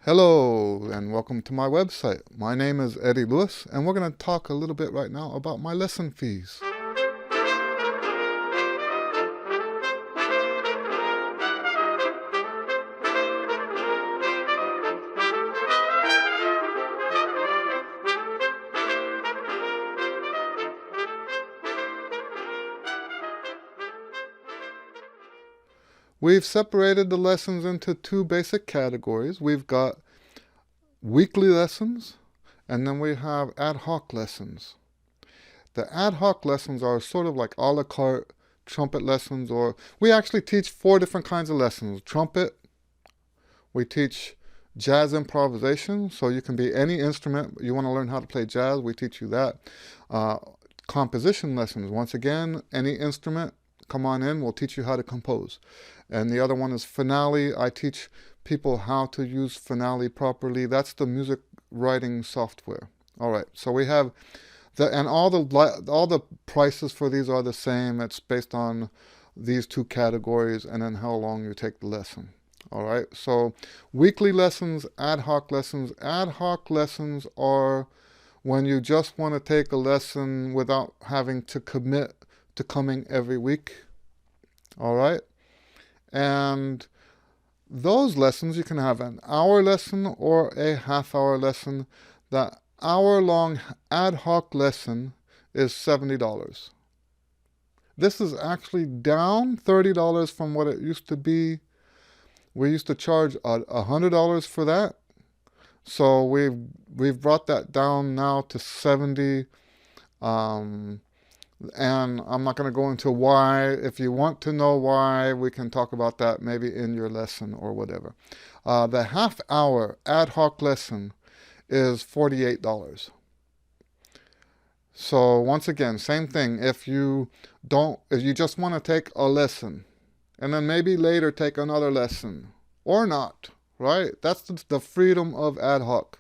Hello and welcome to my website. My name is Eddie Lewis and we're going to talk a little bit right now about my lesson fees. We've separated the lessons into two basic categories. We've got weekly lessons and then we have ad hoc lessons. The ad hoc lessons are sort of like a la carte trumpet lessons, or we actually teach four different kinds of lessons. Trumpet, we teach jazz improvisation, so you can be any instrument. You want to learn how to play jazz, we teach you that. Composition lessons, once again, any instrument, come on in, we'll teach you how to compose. And the other one is finale. I teach people how to use finale properly. That's the music writing software. All right, so we have and all the prices for these are the same. It's based on these two categories and then how long you take the lesson. All right, so weekly lessons, ad hoc lessons. Ad hoc lessons are when you just want to take a lesson without having to commit to coming every week. All right, and those lessons, you can have an hour lesson or a half-hour lesson. The hour-long ad hoc lesson is $70. This is actually down $30 from what it used to be. We used to charge $100 for that. So we've brought that down now to $70. And I'm not going to go into why. If you want to know why, we can talk about that maybe in your lesson or whatever. The half-hour ad hoc lesson is $48. So once again, same thing. If you just want to take a lesson and then maybe later take another lesson or not, right? That's the freedom of ad hoc.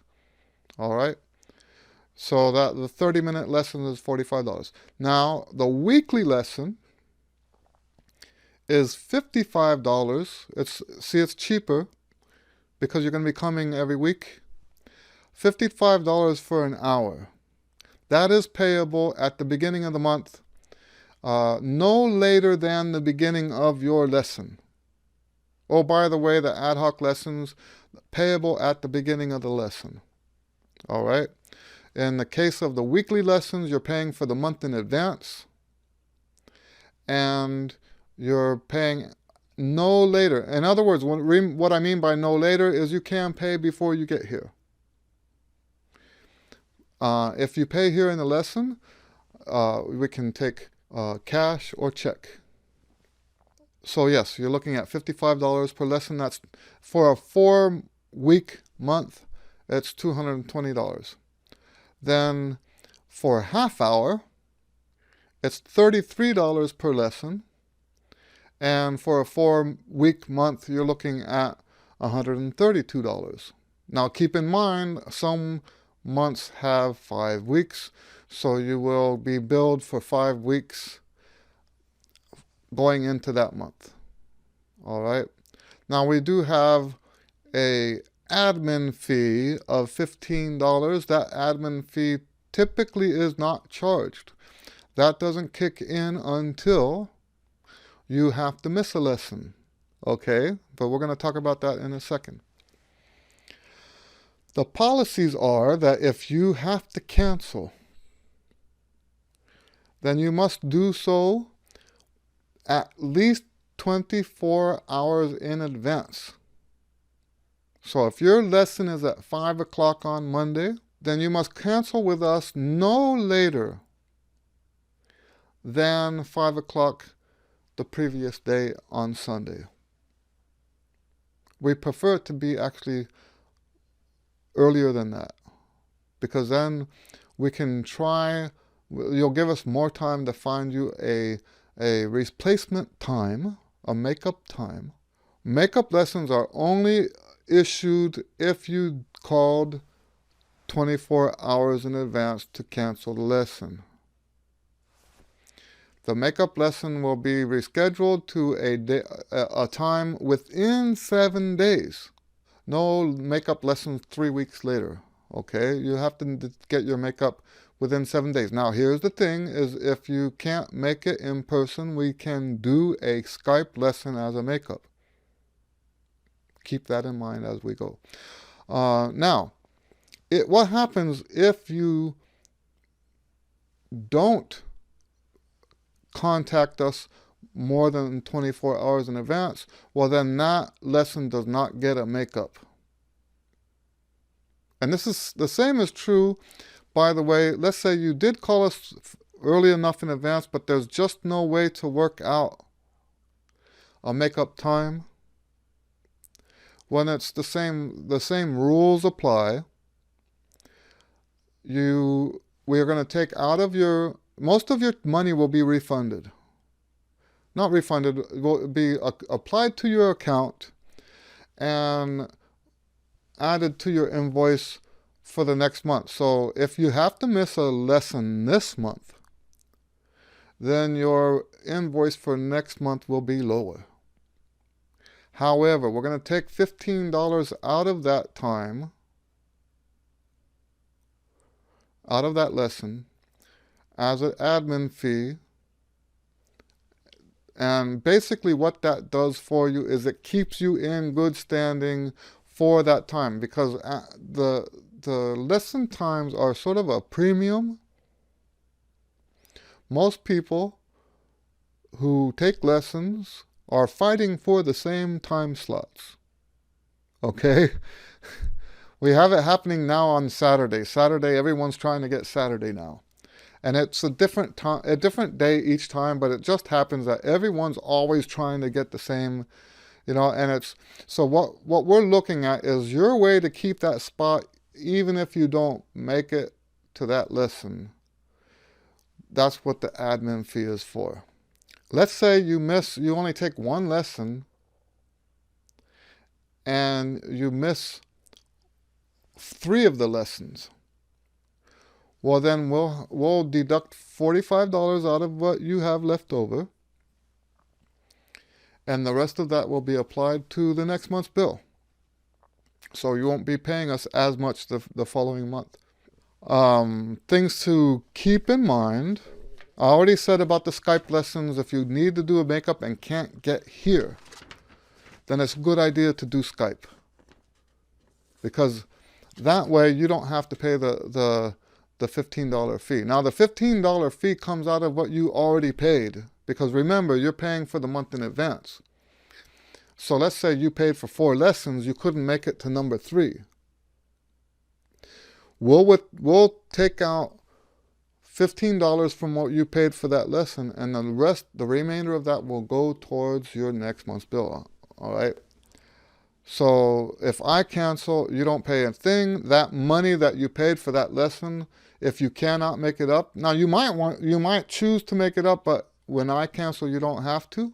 All right. So that the 30-minute lesson is $45. Now, the weekly lesson is $55. It's cheaper because you're going to be coming every week. $55 for an hour. That is payable at the beginning of the month, no later than the beginning of your lesson. Oh, by the way, the ad hoc lessons, payable at the beginning of the lesson. All right. In the case of the weekly lessons, you're paying for the month in advance, and you're paying no later. In other words, what I mean by no later is you can pay before you get here. If you pay here in the lesson, we can take cash or check. So yes, you're looking at $55 per lesson. That's for a 4-week month, it's $220. Then for a half hour, it's $33 per lesson. And for a 4-week month, you're looking at $132. Now keep in mind, some months have 5 weeks, so you will be billed for 5 weeks going into that month. All right. Now we do have a admin fee of $15. That admin fee typically is not charged. That doesn't kick in until you have to miss a lesson. Okay, but we're going to talk about that in a second. The policies are that if you have to cancel, then you must do so at least 24 hours in advance. So if your lesson is at 5 o'clock on Monday, then you must cancel with us no later than 5 o'clock the previous day on Sunday. We prefer it to be actually earlier than that, because then we can you'll give us more time to find you a replacement time, a makeup time. Makeup lessons are only issued if you called 24 hours in advance to cancel the lesson. The makeup lesson will be rescheduled to a time within 7 days. no makeup lessons 3 weeks later. Okay, you have to get your makeup within 7 days. Now, here's the thing: is if you can't make it in person, we can do a Skype lesson as a makeup. Keep that in mind as we go. Now, what happens if you don't contact us more than 24 hours in advance? Well, then that lesson does not get a makeup. And this is the same is true, by the way. Let's say you did call us early enough in advance, but there's just no way to work out a makeup time. When it's the same rules apply. We are going to take out of most of your money will be refunded. Not refunded, it will be applied to your account and added to your invoice for the next month. So if you have to miss a lesson this month, then your invoice for next month will be lower. However, we're going to take $15 out of that time, out of that lesson, as an admin fee. And basically what that does for you is it keeps you in good standing for that time, because the lesson times are sort of a premium. Most people who take lessons are fighting for the same time slots. Okay? We have it happening now on Saturday. Saturday, everyone's trying to get Saturday now. And it's a different time, a different day each time, but it just happens that everyone's always trying to get the same, and it's, so what we're looking at is your way to keep that spot even if you don't make it to that lesson. That's what the admin fee is for. Let's say you only take one lesson and you miss 3 of the lessons. Well, then we'll deduct $45 out of what you have left over, and the rest of that will be applied to the next month's bill. So you won't be paying us as much the following month. Things to keep in mind. I already said about the Skype lessons. If you need to do a makeup and can't get here, then it's a good idea to do Skype, because that way you don't have to pay the $15 fee. Now, the $15 fee comes out of what you already paid, because remember, you're paying for the month in advance. So let's say you paid for 4 lessons, you couldn't make it to number 3. We'll take out $15 from what you paid for that lesson, and the remainder of that will go towards your next month's bill. All right? So if I cancel, you don't pay a thing. That money that you paid for that lesson, if you cannot make it up, now you might choose to make it up, but when I cancel, you don't have to.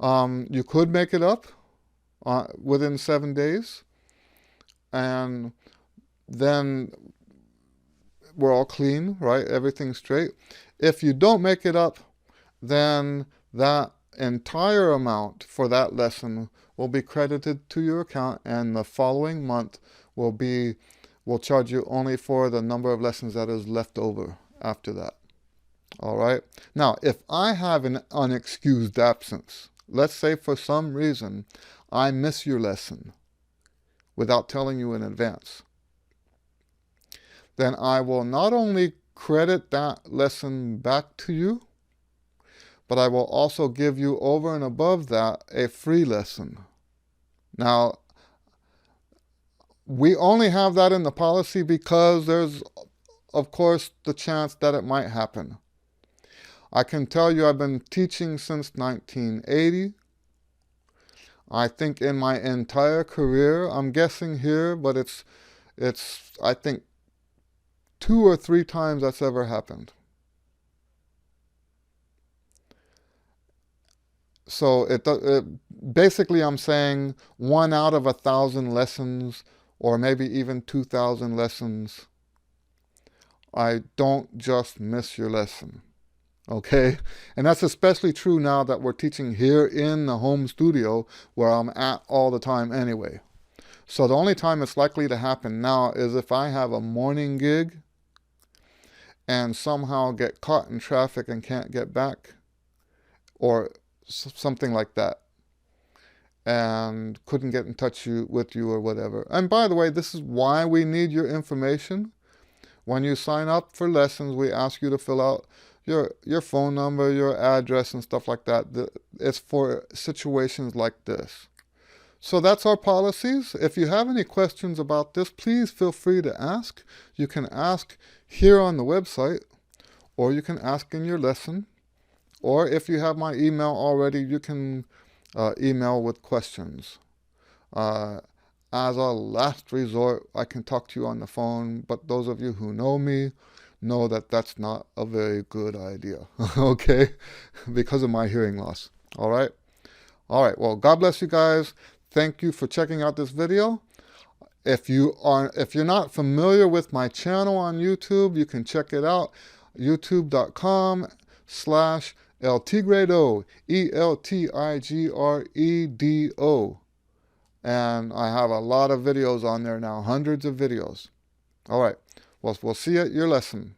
You could make it up within 7 days, and then we're all clean, right? Everything's straight. If you don't make it up, then that entire amount for that lesson will be credited to your account, and the following month we'll charge you only for the number of lessons that is left over after that. All right? Now, if I have an unexcused absence, let's say for some reason I miss your lesson without telling you in advance, then I will not only credit that lesson back to you, but I will also give you, over and above that, a free lesson. Now, we only have that in the policy because there's, of course, the chance that it might happen. I can tell you I've been teaching since 1980. I think in my entire career, I'm guessing here, but it's I think 2 or 3 times that's ever happened. So basically I'm saying 1 out of 1,000 lessons, or maybe even 2,000 lessons, I don't just miss your lesson. Okay, and that's especially true now that we're teaching here in the home studio where I'm at all the time anyway. So the only time it's likely to happen now is if I have a morning gig and somehow get caught in traffic and can't get back, or something like that, and couldn't get in touch with you or whatever. And by the way, this is why we need your information. When you sign up for lessons, we ask you to fill out your phone number, your address, and stuff like that. It's for situations like this. So that's our policies. If you have any questions about this, please feel free to ask. You can ask here on the website, or you can ask in your lesson. Or if you have my email already, you can email with questions. As a last resort, I can talk to you on the phone, but those of you who know me know that that's not a very good idea, okay? Because of my hearing loss, all right? All right, well, God bless you guys. Thank you for checking out this video. If you're not familiar with my channel on YouTube, you can check it out, youtube.com/ElTigredo, ElTigredo. And I have a lot of videos on there now, hundreds of videos. All right, well, we'll see you at your lesson.